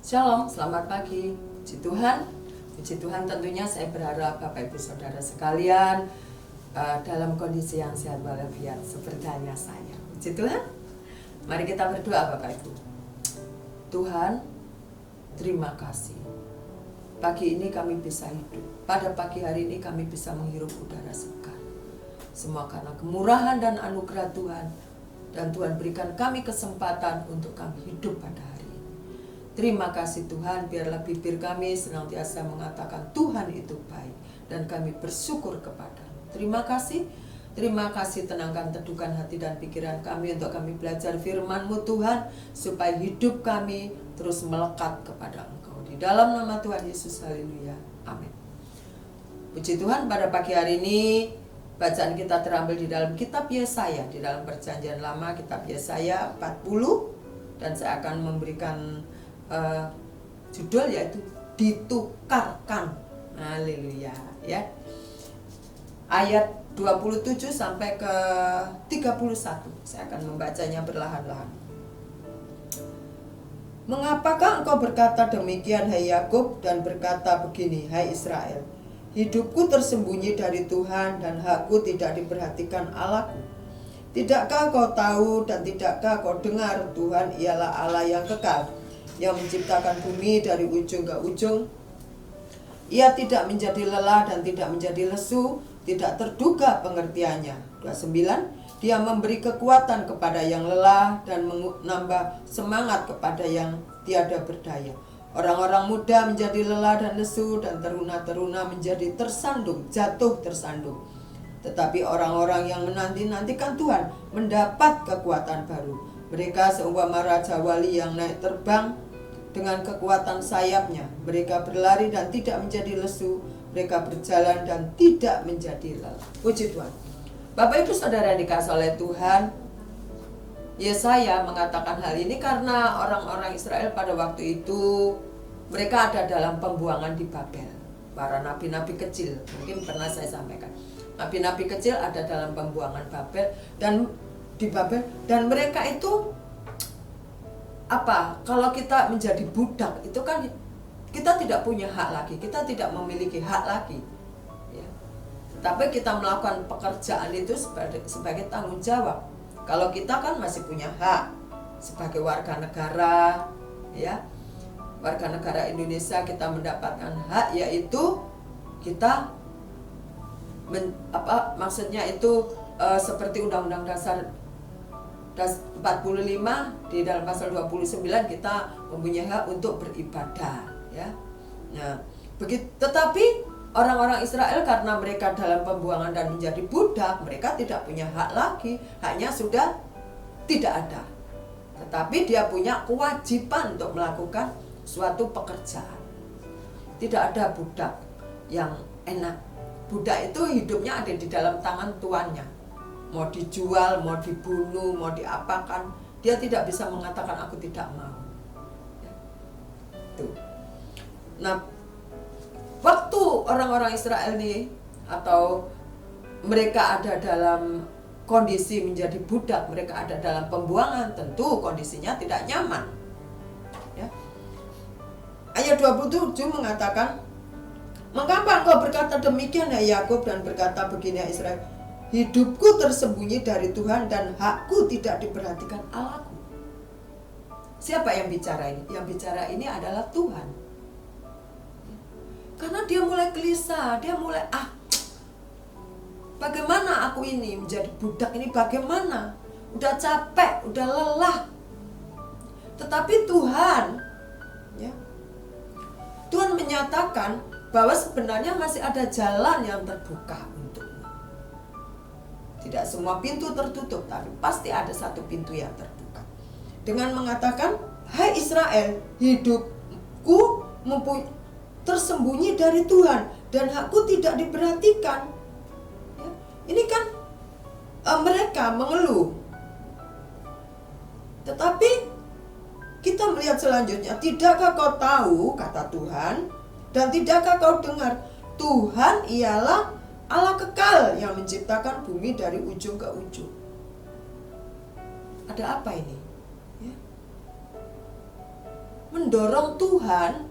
Shalom, selamat pagi. Puji Tuhan. Puji Tuhan, tentunya saya berharap Bapak Ibu Saudara sekalian dalam kondisi yang sehat walafiat seperti hanya saya. Puji Tuhan. Mari kita berdoa Bapak Ibu. Tuhan, terima kasih. Pagi ini kami bisa hidup. Pada pagi hari ini kami bisa menghirup udara segar. Semua karena kemurahan dan anugerah Tuhan. Dan Tuhan berikan kami kesempatan untuk kami hidup pada hari ini. Terima kasih Tuhan, biarlah bibir kami senantiasa mengatakan Tuhan itu baik. Dan kami bersyukur kepada-Mu. Terima kasih, tenangkan teduhkan hati dan pikiran kami untuk kami belajar firman-Mu Tuhan. Supaya hidup kami terus melekat kepada Engkau. Di dalam nama Tuhan Yesus, haleluya, amin. Puji Tuhan, pada pagi hari ini bacaan kita terambil di dalam kitab Yesaya. Di dalam perjanjian lama kitab Yesaya 40. Dan saya akan memberikan judul yaitu ditukarkan. Haleluya, ya. Ayat 27 sampai ke 31. Saya akan membacanya perlahan-lahan. Mengapakah engkau berkata demikian, hai Yakub, dan berkata begini, hai Israel? Hidupku tersembunyi dari Tuhan dan hakku tidak diperhatikan Allahku. Tidakkah kau tahu dan tidakkah kau dengar Tuhan ialah Allah yang kekal, yang menciptakan bumi dari ujung ke ujung. Ia tidak menjadi lelah dan tidak menjadi lesu, tidak terduga pengertiannya. 29. Dia memberi kekuatan kepada yang lelah dan menambah semangat kepada yang tiada berdaya. Orang-orang muda menjadi lelah dan lesu, dan teruna-teruna menjadi tersandung, jatuh tersandung. Tetapi orang-orang yang menanti-nantikan Tuhan mendapat kekuatan baru. Mereka seumpama raja wali yang naik terbang dengan kekuatan sayapnya. Mereka berlari dan tidak menjadi lesu. Mereka berjalan dan tidak menjadi lelah. Puji Tuhan. Bapak Ibu Saudara yang dikasihi oleh Tuhan, Yesaya mengatakan hal ini karena orang-orang Israel pada waktu itu mereka ada dalam pembuangan di Babel. Para nabi-nabi kecil, mungkin pernah saya sampaikan. Nabi-nabi kecil ada dalam pembuangan Babel dan di Babel, dan mereka itu apa? Kalau kita menjadi budak itu kan kita tidak punya hak lagi, kita tidak memiliki hak lagi. Ya. Tapi kita melakukan pekerjaan itu sebagai tanggung jawab. Kalau kita kan masih punya hak sebagai warga negara, ya, warga negara Indonesia, kita mendapatkan hak yaitu kita maksudnya itu seperti Undang-Undang Dasar 45 di dalam pasal 29 kita mempunyai hak untuk beribadah, ya. Nah, begitu. Tetapi orang-orang Israel karena mereka dalam pembuangan dan menjadi budak, mereka tidak punya hak lagi, haknya sudah tidak ada. Tetapi dia punya kewajiban untuk melakukan suatu pekerjaan. Tidak ada budak yang enak. Budak itu hidupnya ada di dalam tangan tuannya. Mau dijual, mau dibunuh, mau diapakan, dia tidak bisa mengatakan aku tidak mau. Ya. Tuh. Nah, waktu orang-orang Israel ini atau mereka ada dalam kondisi menjadi budak, mereka ada dalam pembuangan, tentu kondisinya tidak nyaman. Ya. Ayat 27 mengatakan, mengapa engkau berkata demikian, hai Yakub, dan berkata begini, hai Israel? Hidupku tersembunyi dari Tuhan dan hakku tidak diperhatikan Allahku. Siapa yang bicara ini? Yang bicara ini adalah Tuhan. Karena dia mulai gelisah, dia mulai bagaimana aku ini menjadi budak ini, bagaimana? Udah capek, udah lelah. Tetapi Tuhan, ya, Tuhan menyatakan bahwa sebenarnya masih ada jalan yang terbuka untukmu. Tidak semua pintu tertutup, tapi pasti ada satu pintu yang terbuka. Dengan mengatakan, hai Israel, hidupku tersembunyi dari Tuhan dan hakku tidak diperhatikan. Ya, ini kan mereka mengeluh. Tetapi kita melihat selanjutnya, tidakkah kau tahu, kata Tuhan, dan tidakkah kau dengar, Tuhan ialah Allah kekal yang menciptakan bumi dari ujung ke ujung. Ada apa ini? Ya. mendorong Tuhan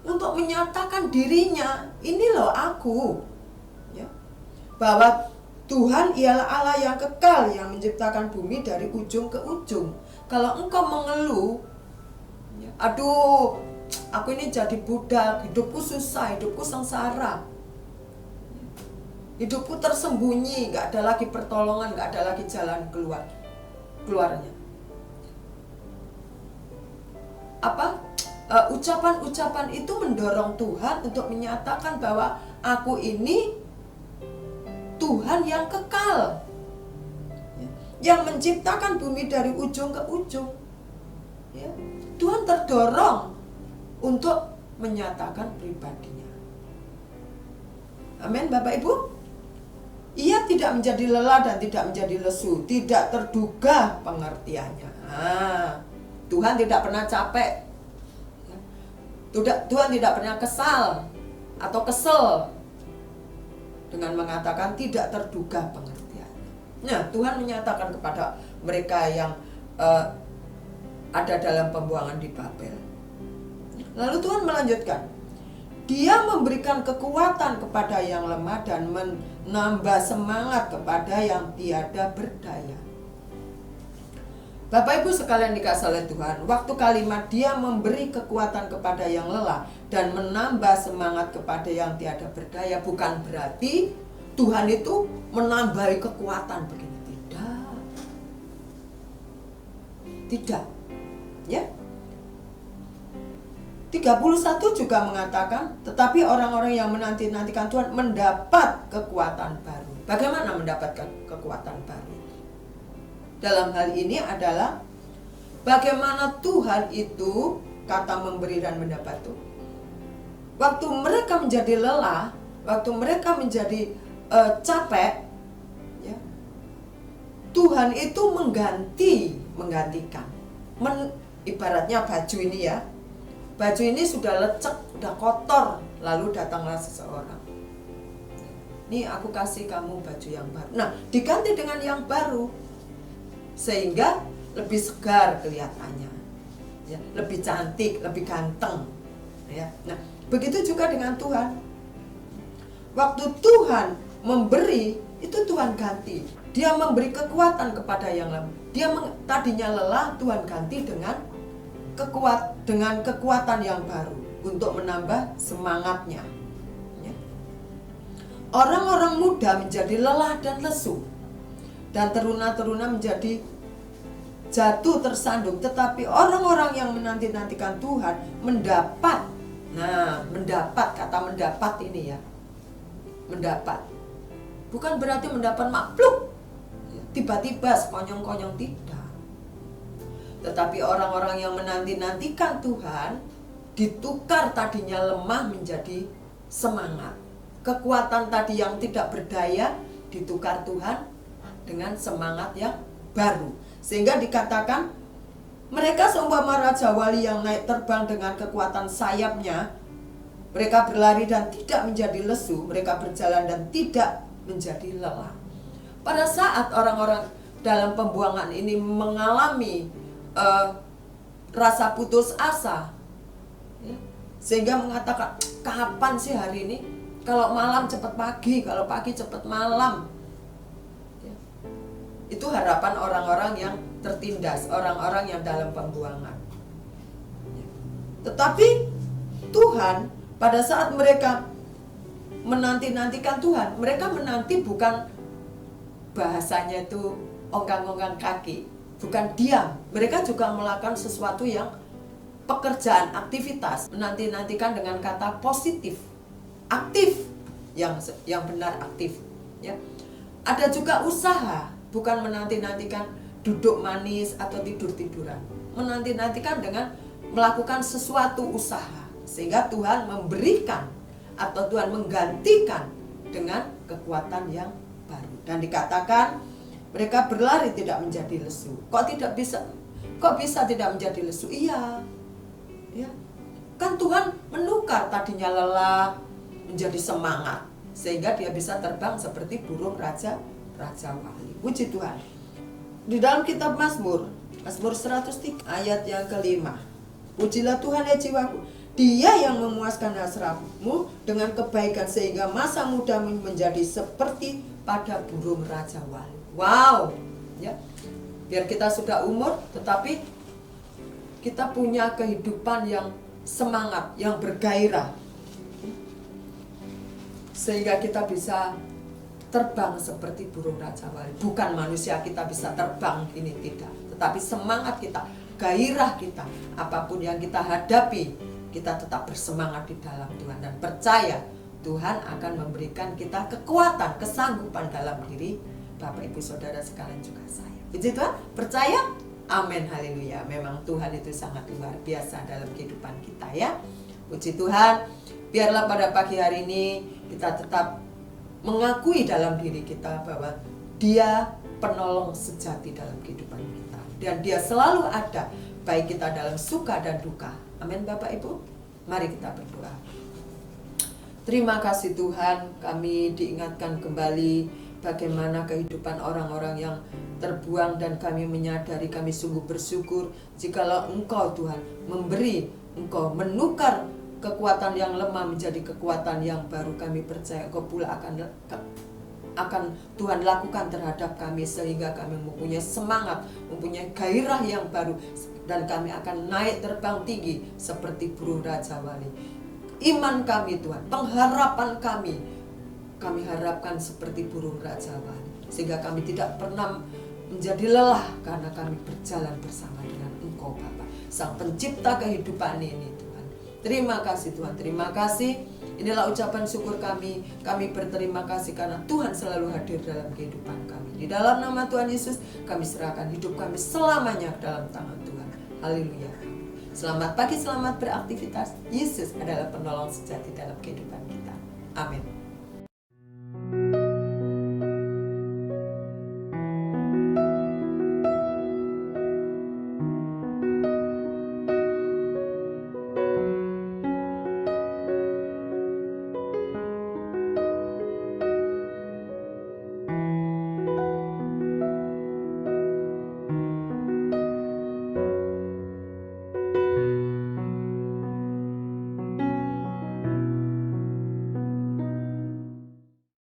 untuk menyatakan dirinya, ini loh aku, ya, bahwa Tuhan ialah Allah yang kekal, yang menciptakan bumi dari ujung ke ujung. Kalau engkau mengeluh, ya, aduh, aku ini jadi budak, hidupku susah, hidupku sengsara, hidupku tersembunyi, gak ada lagi pertolongan, gak ada lagi jalan keluarnya. Ucapan-ucapan itu mendorong Tuhan untuk menyatakan bahwa aku ini Tuhan yang kekal, yang menciptakan bumi dari ujung ke ujung. Ya. Tuhan terdorong untuk menyatakan pribadinya. Amin, Bapak Ibu. Ia tidak menjadi lelah dan tidak menjadi lesu, tidak terduga pengertiannya. Tuhan tidak pernah capek. Tuhan tidak pernah kesal atau kesel dengan mengatakan tidak terduga pengertiannya. Nah, Tuhan menyatakan kepada mereka yang ada dalam pembuangan di Babel. Lalu Tuhan melanjutkan, Dia memberikan kekuatan kepada yang lemah dan menambah semangat kepada yang tiada berdaya. Bapak Ibu sekalian dikasihi oleh Tuhan, waktu kalimat Dia memberi kekuatan kepada yang lelah dan menambah semangat kepada yang tiada berdaya, bukan berarti Tuhan itu menambahi kekuatan begini. Tidak. Ya. 31 juga mengatakan, tetapi orang-orang yang menanti-nantikan Tuhan mendapat kekuatan baru. Bagaimana mendapatkan kekuatan baru? Dalam hal ini adalah bagaimana Tuhan itu, kata memberi dan mendapat itu, waktu mereka menjadi lelah, waktu mereka menjadi capek, ya, Tuhan itu menggantikan. Ibaratnya baju ini ya, baju ini sudah lecek, sudah kotor, lalu datanglah seseorang. Nih aku kasih kamu baju yang baru. Nah, diganti dengan yang baru, sehingga lebih segar kelihatannya, ya, lebih cantik, lebih ganteng, ya. Nah, begitu juga dengan Tuhan. Waktu Tuhan memberi, itu Tuhan ganti. Dia memberi kekuatan kepada yang lemah. Dia tadinya lelah, Tuhan ganti dengan kekuatan yang baru untuk menambah semangatnya. Ya. Orang-orang muda menjadi lelah dan lesu, dan teruna-teruna menjadi jatuh tersandung. Tetapi orang-orang yang menanti-nantikan Tuhan mendapat. Nah, mendapat, kata mendapat ini ya, mendapat bukan berarti mendapat makhluk tiba-tiba sekonyong-konyong, tidak. Tetapi orang-orang yang menanti-nantikan Tuhan ditukar tadinya lemah menjadi semangat. Kekuatan tadi yang tidak berdaya ditukar Tuhan dengan semangat yang baru. Sehingga dikatakan mereka seumpama raja wali yang naik terbang dengan kekuatan sayapnya. Mereka berlari dan tidak menjadi lesu, mereka berjalan dan tidak menjadi lelah. Pada saat orang-orang dalam pembuangan ini mengalami rasa putus asa, ya, sehingga mengatakan, kapan sih hari ini? Kalau malam cepat pagi, kalau pagi cepat malam. Ya. Itu harapan orang-orang yang tertindas, orang-orang yang dalam pembuangan. Ya. Tetapi Tuhan, pada saat mereka menanti-nantikan Tuhan, mereka menanti bukan bahasanya itu ongkang-ongkang kaki, bukan diam. Mereka juga melakukan sesuatu yang pekerjaan, aktivitas, menanti-nantikan dengan kata positif, aktif, yang benar aktif. Ya. Ada juga usaha, bukan menanti-nantikan duduk manis atau tidur-tiduran. Menanti-nantikan dengan melakukan sesuatu usaha, sehingga Tuhan memberikan atau Tuhan menggantikan dengan kekuatan yang baru. Dan dikatakan mereka berlari tidak menjadi lesu. Kok bisa tidak menjadi lesu? Iya. Ya. Kan Tuhan menukar tadinya lelah menjadi semangat, sehingga dia bisa terbang seperti burung raja wali. Puji Tuhan. Di dalam kitab Mazmur Mazmur 103 ayat yang kelima. Pujilah Tuhan ya jiwaku, Dia yang memuaskan hasratmu dengan kebaikan sehingga masa mudamu menjadi seperti pada burung raja wali. Wow, ya. Biar kita sudah umur, tetapi kita punya kehidupan yang semangat, yang bergairah, sehingga kita bisa terbang seperti burung raja wali. Bukan manusia kita bisa terbang, ini tidak, tetapi semangat kita, gairah kita, apapun yang kita hadapi, kita tetap bersemangat di dalam Tuhan dan percaya Tuhan akan memberikan kita kekuatan, kesanggupan dalam diri Bapak Ibu Saudara sekalian juga saya. Puji Tuhan, percaya? Amin, haleluya. Memang Tuhan itu sangat luar biasa dalam kehidupan kita ya. Puji Tuhan, biarlah pada pagi hari ini kita tetap mengakui dalam diri kita bahwa Dia penolong sejati dalam kehidupan kita. Dan Dia selalu ada, baik kita dalam suka dan duka. Amin Bapak Ibu. Mari kita berdoa. Terima kasih Tuhan, kami diingatkan kembali bagaimana kehidupan orang-orang yang terbuang, dan kami menyadari, kami sungguh bersyukur jikalau Engkau Tuhan memberi, Engkau menukar kekuatan yang lemah menjadi kekuatan yang baru. Kami percaya Engkau pula akan Tuhan lakukan terhadap kami, sehingga kami mempunyai semangat, mempunyai gairah yang baru, dan kami akan naik terbang tinggi seperti burung raja wali. Iman kami Tuhan, pengharapan kami harapkan seperti burung raja wali, sehingga kami tidak pernah menjadi lelah karena kami berjalan bersama dengan Engkau Bapa, Sang Pencipta kehidupan ini Tuhan. Terima kasih Tuhan, terima kasih. Inilah ucapan syukur kami. Kami berterima kasih karena Tuhan selalu hadir dalam kehidupan kami. Di dalam nama Tuhan Yesus, kami serahkan hidup kami selamanya dalam tangan Tuhan. Haleluya. Selamat pagi, selamat beraktivitas. Yesus adalah penolong sejati dalam kehidupan kita. Amin.